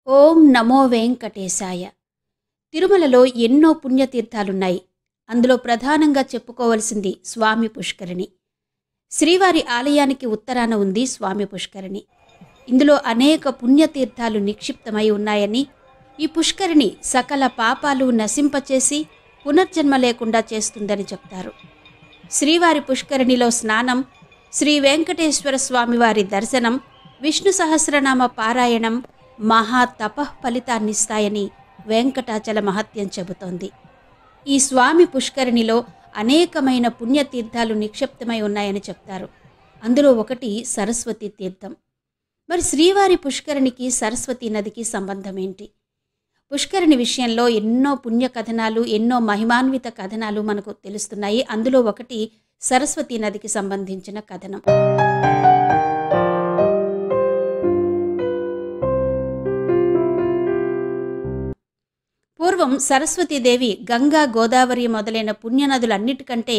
ఓం నమో వెంకటేశాయ. తిరుమలలో ఎన్నో పుణ్యతీర్థాలున్నాయి. అందులో ప్రధానంగా చెప్పుకోవలసింది స్వామి పుష్కరిణి. శ్రీవారి ఆలయానికి ఉత్తరాన ఉంది స్వామి పుష్కరిణి. ఇందులో అనేక పుణ్యతీర్థాలు నిక్షిప్తమై ఉన్నాయని, ఈ పుష్కరిణి సకల పాపాలు నశింపచేసి పునర్జన్మ లేకుండా చేస్తుందని చెప్తారు. శ్రీవారి పుష్కరిణిలో స్నానం, శ్రీ వెంకటేశ్వర స్వామివారి దర్శనం, విష్ణు సహస్రనామ పారాయణం మహా తపః ఫలితాన్నిస్తాయని వెంకటాచల మహత్యం చెబుతోంది. ఈ స్వామి పుష్కరిణిలో అనేకమైన పుణ్యతీర్థాలు నిక్షిప్తమై ఉన్నాయని చెప్తారు. అందులో ఒకటి సరస్వతి తీర్థం. మరి శ్రీవారి పుష్కరిణికి సరస్వతీ నదికి సంబంధం ఏంటి? పుష్కరిణి విషయంలో ఎన్నో పుణ్య కథనాలు, ఎన్నో మహిమాన్విత కథనాలు మనకు తెలుస్తున్నాయి. అందులో ఒకటి సరస్వతీ నదికి సంబంధించిన కథనం. పూర్వం సరస్వతీదేవి గంగా, గోదావరి మొదలైన పుణ్యనదులన్నిటికంటే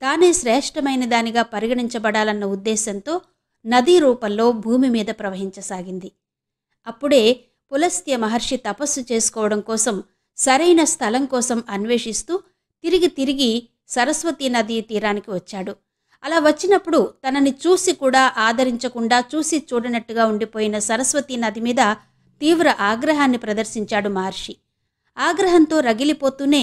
తానే శ్రేష్టమైన దానిగా పరిగణించబడాలన్న ఉద్దేశంతో నదీ రూపంలో భూమి మీద ప్రవహించసాగింది. అప్పుడే పులస్త్య మహర్షి తపస్సు చేసుకోవడం కోసం సరైన స్థలం కోసం అన్వేషిస్తూ తిరిగి సరస్వతీ నదీ తీరానికి వచ్చాడు. అలా వచ్చినప్పుడు తనని చూసి కూడా ఆదరించకుండా, చూసి చూడనట్టుగా ఉండిపోయిన సరస్వతీ నది మీద తీవ్ర ఆగ్రహాన్ని ప్రదర్శించాడు మహర్షి. ఆగ్రహంతో రగిలిపోతూనే,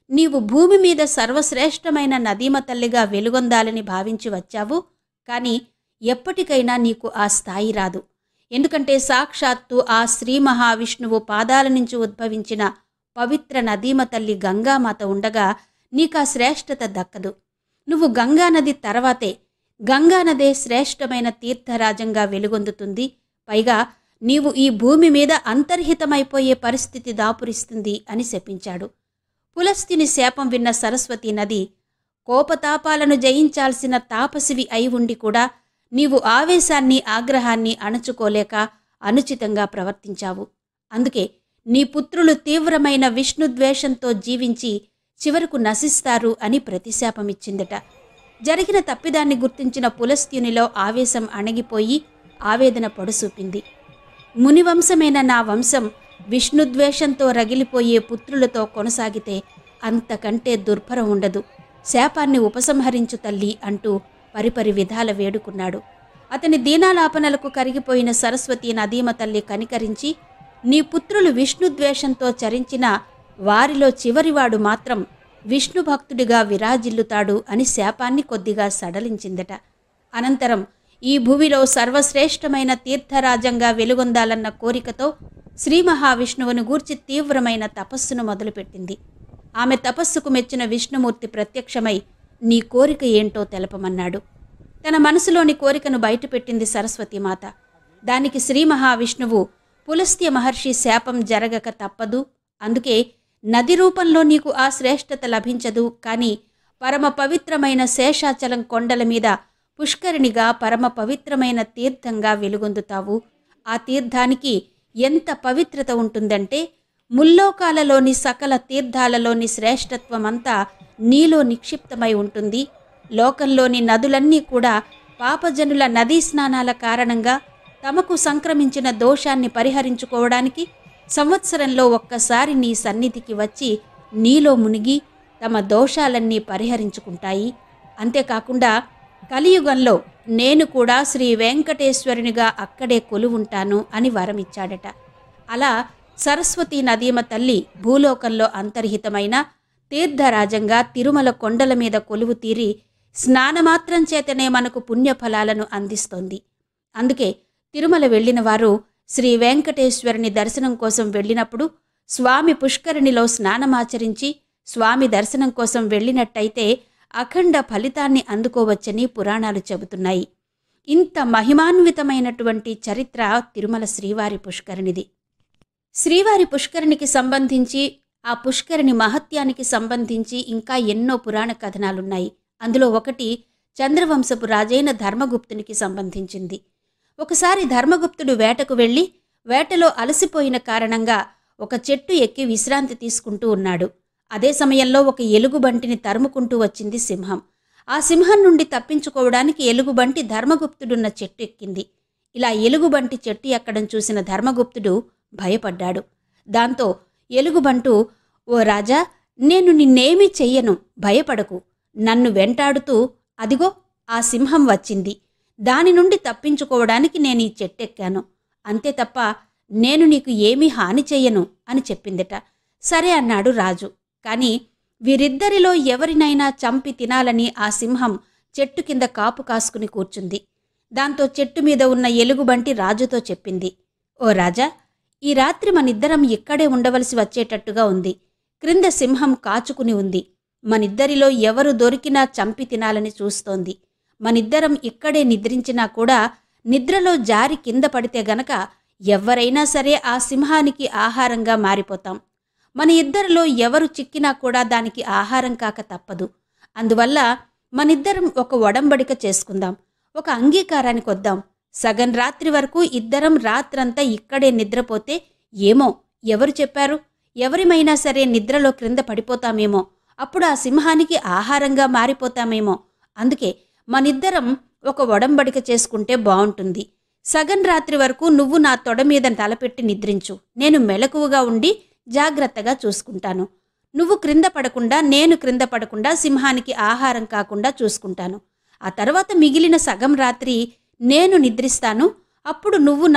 నీవు భూమి మీద సర్వశ్రేష్టమైన నదీమ తల్లిగా వెలుగొందాలని భావించి వచ్చావు, కానీ ఎప్పటికైనా నీకు ఆ స్థాయి రాదు. ఎందుకంటే సాక్షాత్తు ఆ శ్రీ మహావిష్ణువు పాదాల నుంచి ఉద్భవించిన పవిత్ర నదీమ తల్లి గంగామాత ఉండగా నీకా శ్రేష్టత దక్కదు. నువ్వు గంగానది తర్వాతే, గంగానదే శ్రేష్టమైన తీర్థరాజంగా వెలుగొందుతుంది. పైగా నీవు ఈ భూమి మీద అంతర్హితమైపోయే పరిస్థితి దాపురిస్తుంది అని శపించాడు. పులస్త్యుని శాపం విన్న సరస్వతీ నది, కోపతాపాలను జయించాల్సిన తాపసివి అయి ఉండి కూడా నీవు ఆవేశాన్ని, ఆగ్రహాన్ని అణచుకోలేక అనుచితంగా ప్రవర్తించావు. అందుకే నీ పుత్రులు తీవ్రమైన విష్ణుద్వేషంతో జీవించి చివరకు నశిస్తారు అని ప్రతిశాపమిచ్చిందట. జరిగిన తప్పిదాన్ని గుర్తించిన పులస్త్యునిలో ఆవేశం అణగిపోయి ఆవేదన పొడసూపింది. మునివంశమైన నా వంశం విష్ణుద్వేషంతో రగిలిపోయే పుత్రులతో కొనసాగితే అంతకంటే దుర్భరం ఉండదు. శాపాన్ని ఉపసంహరించు తల్లి అంటూ పరిపరి విధాల వేడుకున్నాడు. అతని దీనాలాపనలకు కరిగిపోయిన సరస్వతీ నదీమ తల్లి కనికరించి, నీ పుత్రులు విష్ణుద్వేషంతో చరించిన వారిలో చివరివాడు మాత్రం విష్ణు భక్తుడిగా విరాజిల్లుతాడు అని శాపాన్ని కొద్దిగా సడలించిందట. అనంతరం ఈ భూమిలో సర్వశ్రేష్టమైన తీర్థరాజంగా వెలుగొందాలన్న కోరికతో శ్రీ మహావిష్ణువును గూర్చి తీవ్రమైన తపస్సును మొదలుపెట్టింది. ఆమె తపస్సుకు మెచ్చిన విష్ణుమూర్తి ప్రత్యక్షమై, నీ కోరిక ఏంటో తెలపమన్నాడు. తన మనసులోని కోరికను బయటపెట్టింది సరస్వతీమాత. దానికి శ్రీ మహావిష్ణువు, పులస్త్య మహర్షి శాపం జరగక తప్పదు, అందుకే నది రూపంలో నీకు ఆ శ్రేష్టత లభించదు, కానీ పరమ పవిత్రమైన శేషాచలం కొండల మీద పుష్కరిణిగా పరమ పవిత్రమైన తీర్థంగా వెలుగొందుతావు. ఆ తీర్థానికి ఎంత పవిత్రత ఉంటుందంటే, ముల్లోకాలలోని సకల తీర్థాలలోని శ్రేష్టత్వమంతా నీలో నిక్షిప్తమై ఉంటుంది. లోకంలోని నదులన్నీ కూడా పాపజనుల నదీ స్నానాల కారణంగా తమకు సంక్రమించిన దోషాన్ని పరిహరించుకోవడానికి సంవత్సరంలో ఒక్కసారి నీ సన్నిధికి వచ్చి నీలో మునిగి తమ దోషాలన్నీ పరిహరించుకుంటాయి. అంతేకాకుండా కలియుగంలో నేను కూడా శ్రీ వెంకటేశ్వరునిగా అక్కడే కొలువుంటాను అని వరమిచ్చాడట. అలా సరస్వతీ నదీమ తల్లి భూలోకంలో అంతర్హితమైన తీర్థరాజంగా తిరుమల కొండల మీద కొలువు తీరి స్నానమాత్రం చేతనే మనకు పుణ్యఫలాలను అందిస్తోంది. అందుకే తిరుమల వెళ్ళిన వారు శ్రీ వెంకటేశ్వరుని దర్శనం కోసం వెళ్ళినప్పుడు స్వామి పుష్కరిణిలో స్నానమాచరించి స్వామి దర్శనం కోసం వెళ్ళినట్టయితే అఖండ ఫలితాన్ని అందుకోవచ్చని పురాణాలు చెబుతున్నాయి. ఇంత మహిమాన్వితమైనటువంటి చరిత్ర తిరుమల శ్రీవారి పుష్కరిణిది. శ్రీవారి పుష్కరిణికి సంబంధించి, ఆ పుష్కరిణి మహత్యానికి సంబంధించి ఇంకా ఎన్నో పురాణ కథనాలున్నాయి. అందులో ఒకటి చంద్రవంశపు రాజైన ధర్మగుప్తునికి సంబంధించింది. ఒకసారి ధర్మగుప్తుడు వేటకు వెళ్ళి వేటలో అలసిపోయిన కారణంగా ఒక చెట్టు ఎక్కి విశ్రాంతి తీసుకుంటూ ఉన్నాడు. అదే సమయంలో ఒక ఎలుగుబంటిని తరుముకుంటూ వచ్చింది సింహం. ఆ సింహం నుండి తప్పించుకోవడానికి ఎలుగుబంటి ధర్మగుప్తుడున్న చెట్టు ఎక్కింది. ఇలా ఎలుగుబంటి చెట్టు ఎక్కడం చూసిన ధర్మగుప్తుడు భయపడ్డాడు. దాంతో ఎలుగుబంటు, ఓ రాజా, నేను నిన్నేమీ చెయ్యను, భయపడకు. నన్ను వెంటాడుతూ అదిగో ఆ సింహం వచ్చింది. దాని నుండి తప్పించుకోవడానికి నేను ఈ చెట్టెక్కాను. అంతే తప్ప నేను నీకు ఏమీ హాని చెయ్యను అని చెప్పిందట. సరే అన్నాడు రాజు. కాని వీరిద్దరిలో ఎవరినైనా చంపి తినాలని ఆ సింహం చెట్టు కింద కాపు కాసుకుని కూర్చుంది. దాంతో చెట్టు మీద ఉన్న ఎలుగుబంటి రాజుతో చెప్పింది, ఓ రాజా, ఈ రాత్రి మనిద్దరం ఇక్కడే ఉండవలసి వచ్చేటట్టుగా ఉంది. క్రింద సింహం కాచుకుని ఉంది. మనిద్దరిలో ఎవరు దొరికినా చంపి తినాలని చూస్తోంది. మనిద్దరం ఇక్కడే నిద్రించినా కూడా నిద్రలో జారి కింద పడితే గనక ఎవ్వరైనా సరే ఆ సింహానికి ఆహారంగా మారిపోతాం. మన ఇద్దరిలో ఎవరు చిక్కినా కూడా దానికి ఆహారం కాక తప్పదు. అందువల్ల మనిద్దరం ఒక ఒడంబడిక చేసుకుందాం, ఒక అంగీకారానికి వద్దాం. సగం రాత్రి వరకు ఇద్దరం రాత్రంతా ఇక్కడే నిద్రపోతే ఏమో, ఎవరు చెప్పారు, ఎవరిమైనా సరే నిద్రలో క్రింద పడిపోతామేమో, అప్పుడు ఆ సింహానికి ఆహారంగా మారిపోతామేమో. అందుకే మనిద్దరం ఒక ఒడంబడిక చేసుకుంటే బావుంటుంది. సగం రాత్రి వరకు నువ్వు నా తొడ మీద తలపెట్టి నిద్రించు. నేను మెలకువగా ఉండి జాగ్రత్తగా చూసుకుంటాను. నువ్వు క్రింద పడకుండా, నేను క్రింద పడకుండా సింహానికి ఆహారం కాకుండా చూసుకుంటాను. ఆ తర్వాత మిగిలిన సగం రాత్రి నేను నిద్రిస్తాను. అప్పుడు నువ్వు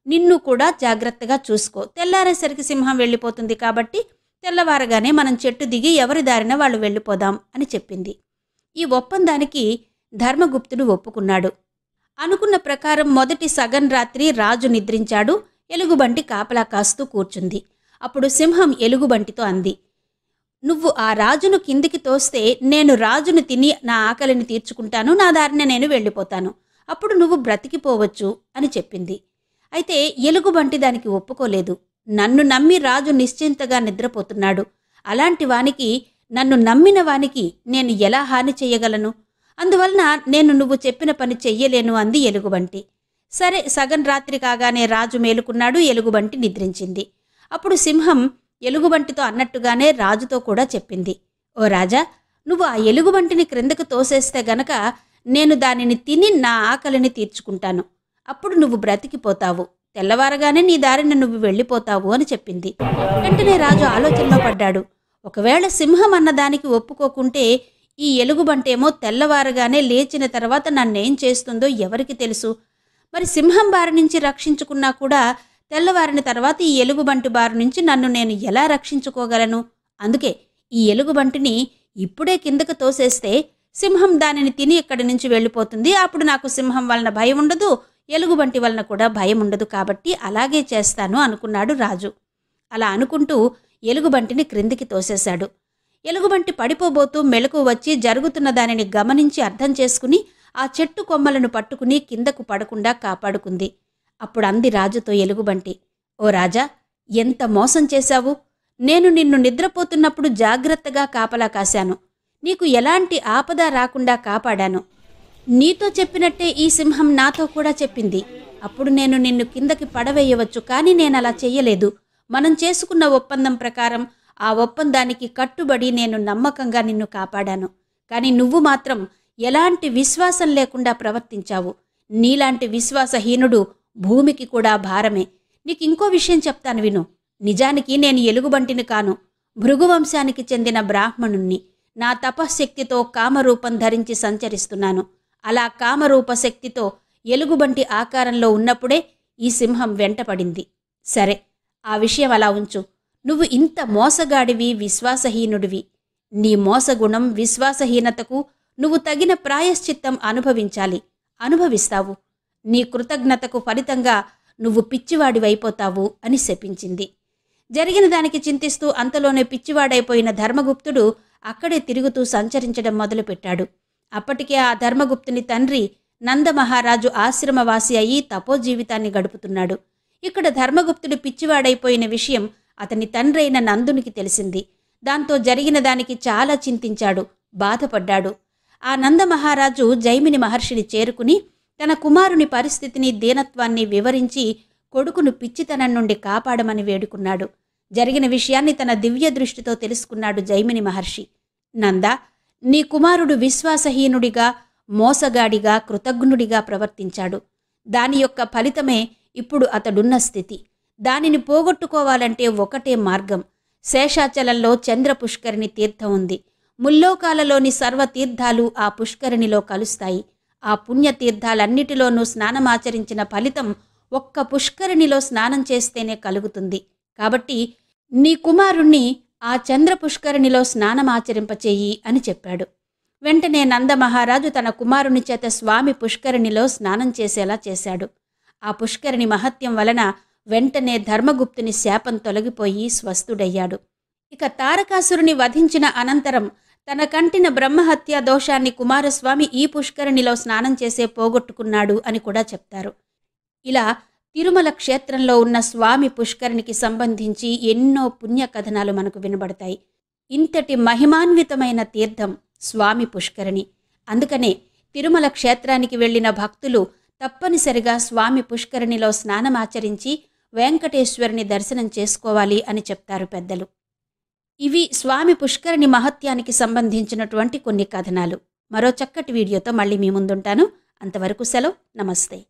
నిన్ను కూడా జాగ్రత్తగా చూసుకో. తెల్లారేసరికి సింహం వెళ్ళిపోతుంది కాబట్టి తెల్లవారగానే మనం చెట్టు దిగి ఎవరి దారిన వాళ్ళు వెళ్ళిపోదాం అని చెప్పింది. ఈ ఒప్పందానికి ధర్మగుప్తుడు ఒప్పుకున్నాడు. అనుకున్న ప్రకారం మొదటి సగం రాత్రి రాజు నిద్రించాడు. ఎలుగుబంటి కాపలా కాస్తూ కూర్చుంది. అప్పుడు సింహం ఎలుగుబంటితో అంది, నువ్వు ఆ రాజును కిందికి తోస్తే నేను రాజును తిని నా ఆకలిని తీర్చుకుంటాను, నా దారిన నేను వెళ్ళిపోతాను. అప్పుడు నువ్వు బ్రతికిపోవచ్చు అని చెప్పింది. అయితే ఎలుగుబంటి దానికి ఒప్పుకోలేదు. నన్ను నమ్మి రాజు నిశ్చింతగా నిద్రపోతున్నాడు. అలాంటి వానికి, నన్ను నమ్మిన వానికి నేను ఎలా హాని చెయ్యగలను? అందువలన నేను నువ్వు చెప్పిన పని చెయ్యలేను అంది ఎలుగుబంటి. సరే, సగం రాత్రి కాగానే రాజు మేలుకున్నాడు. ఎలుగుబంటి నిద్రించింది. అప్పుడు సింహం ఎలుగుబంటితో అన్నట్టుగానే రాజుతో కూడా చెప్పింది, ఓ రాజా, నువ్వు ఆ ఎలుగుబంటిని క్రిందకు తోసేస్తే గనక నేను దానిని తిని నా ఆకలిని తీర్చుకుంటాను. అప్పుడు నువ్వు బ్రతికిపోతావు. తెల్లవారగానే నీ దారిన నువ్వు వెళ్ళిపోతావు అని చెప్పింది. వెంటనే రాజు ఆలోచనలో పడ్డాడు. ఒకవేళ సింహం అన్నదానికి ఒప్పుకోకుంటే ఈ ఎలుగుబంటేమో తెల్లవారగానే లేచిన తర్వాత నన్నేం చేస్తుందో ఎవరికి తెలుసు? మరి సింహం బారి నుంచి రక్షించుకున్నా కూడా తెల్లవారిన తర్వాత ఈ ఎలుగుబంటి బారి నుంచి నన్ను నేను ఎలా రక్షించుకోగలను? అందుకే ఈ ఎలుగుబంటిని ఇప్పుడే కిందకు తోసేస్తే సింహం దానిని తిని ఇక్కడి నుంచి వెళ్ళిపోతుంది. అప్పుడు నాకు సింహం వలన భయం ఉండదు, ఎలుగుబంటి వలన కూడా భయం ఉండదు. కాబట్టి అలాగే చేస్తాను అనుకున్నాడు రాజు. అలా అనుకుంటూ ఎలుగుబంటిని క్రిందికి తోసేశాడు. ఎలుగుబంటి పడిపోబోతూ మెలకు వచ్చి జరుగుతున్న దానిని గమనించి అర్థం చేసుకుని ఆ చెట్టు కొమ్మలను పట్టుకుని కిందకు పడకుండా కాపాడుకుంది. అప్పుడు అంది రాజుతో ఎలుగుబంటి, ఓ రాజా, ఎంత మోసం చేశావు! నేను నిన్ను నిద్రపోతున్నప్పుడు జాగ్రత్తగా కాపలా కాశాను. నీకు ఎలాంటి ఆపద రాకుండా కాపాడాను. నీతో చెప్పినట్టే ఈ సింహం నాతో కూడా చెప్పింది. అప్పుడు నేను నిన్ను కిందకి పడవేయవచ్చు, కానీ నేనలా చెయ్యలేదు. మనం చేసుకున్న ఒప్పందం ప్రకారం ఆ ఒప్పందానికి కట్టుబడి నేను నమ్మకంగా నిన్ను కాపాడాను. కానీ నువ్వు మాత్రం ఎలాంటి విశ్వాసం లేకుండా ప్రవర్తించావు. నీలాంటి విశ్వాసహీనుడు భూమికి కూడా భారమే. నీకు ఇంకో విషయం చెప్తాను విను. నిజానికి నేను ఎలుగుబంటిని కాను, భృగువంశానికి చెందిన బ్రాహ్మణుణ్ణి. నా తపశ్శక్తితో కామరూపం ధరించి సంచరిస్తున్నాను. అలా కామరూప శక్తితో ఎలుగుబంటి ఆకారంలో ఉన్నప్పుడే ఈ సింహం వెంటపడింది. సరే, ఆ విషయం అలా ఉంచు. నువ్వు ఇంత మోసగాడివి, విశ్వాసహీనుడివి. నీ మోసగుణం, విశ్వాసహీనతకు నువ్వు తగిన ప్రాయశ్చిత్తం అనుభవించాలి. అనుభవిస్తావు. నీ కృతజ్ఞతకు ఫలితంగా నువ్వు పిచ్చివాడివైపోతావు అని శపించింది. జరిగిన దానికి చింతిస్తూ అంతలోనే పిచ్చివాడైపోయిన ధర్మగుప్తుడు అక్కడే తిరుగుతూ సంచరించడం మొదలుపెట్టాడు. అప్పటికే ఆ ధర్మగుప్తుని తండ్రి నందమహారాజు ఆశ్రమవాసి అయి తపోజీవితాన్ని గడుపుతున్నాడు. ఇక్కడ ధర్మగుప్తుడు పిచ్చివాడైపోయిన విషయం అతని తండ్రైన నందునికి తెలిసింది. దాంతో జరిగిన దానికి చాలా చింతించాడు, బాధపడ్డాడు. ఆ నందమహారాజు జైమిని మహర్షిని చేరుకుని తన కుమారుని పరిస్థితిని, దీనత్వాన్ని వివరించి కొడుకును పిచ్చితనం నుండి కాపాడమని వేడుకున్నాడు. జరిగిన విషయాన్ని తన దివ్య దృష్టితో తెలుసుకున్నాడు జైమిని మహర్షి. నందా, నీ కుమారుడు విశ్వాసహీనుడిగా, మోసగాడిగా, కృతజ్ఞుడిగా ప్రవర్తించాడు. దాని యొక్క ఫలితమే ఇప్పుడు అతడున్న స్థితి. దానిని పోగొట్టుకోవాలంటే ఒకటే మార్గం. శేషాచలంలో చంద్ర పుష్కరిణి తీర్థం ఉంది. ముల్లోకాలలోని సర్వతీర్థాలు ఆ పుష్కరిణిలో కలుస్తాయి. ఆ పుణ్యతీర్థాలన్నిటిలోనూ స్నానమాచరించిన ఫలితం ఒక్క పుష్కరిణిలో స్నానం చేస్తేనే కలుగుతుంది. కాబట్టి నీ కుమారుణ్ణి ఆ చంద్ర పుష్కరిణిలో స్నానమాచరింపచేయి అని చెప్పాడు. వెంటనే నందమహారాజు తన కుమారుని చేత స్వామి పుష్కరిణిలో స్నానం చేసేలా చేశాడు. ఆ పుష్కరిణి మహత్యం వలన వెంటనే ధర్మగుప్తుని శాపం తొలగిపోయి స్వస్థుడయ్యాడు. ఇక తారకాసురుని వధించిన అనంతరం తన కంటిన బ్రహ్మహత్యా దోషాన్ని కుమారస్వామి ఈ పుష్కరిణిలో స్నానం చేసే పోగొట్టుకున్నాడు అని కూడా చెప్తారు. ఇలా తిరుమల క్షేత్రంలో ఉన్న స్వామి పుష్కరిణికి సంబంధించి ఎన్నో పుణ్య కథనాలు మనకు వినబడతాయి. ఇంతటి మహిమాన్వితమైన తీర్థం స్వామి పుష్కరిణి. అందుకనే తిరుమల క్షేత్రానికి వెళ్ళిన భక్తులు తప్పనిసరిగా స్వామి పుష్కరిణిలో స్నానమాచరించి వెంకటేశ్వరుని దర్శనం చేసుకోవాలి అని చెప్తారు పెద్దలు. ఇవి స్వామి పుష్కరిణి మహత్యానికి సంబంధించినటువంటి కొన్ని కథనాలు. మరో చక్కటి వీడియోతో మళ్ళీ మీ ముందుంటాను. అంతవరకు సెలవు. నమస్తే.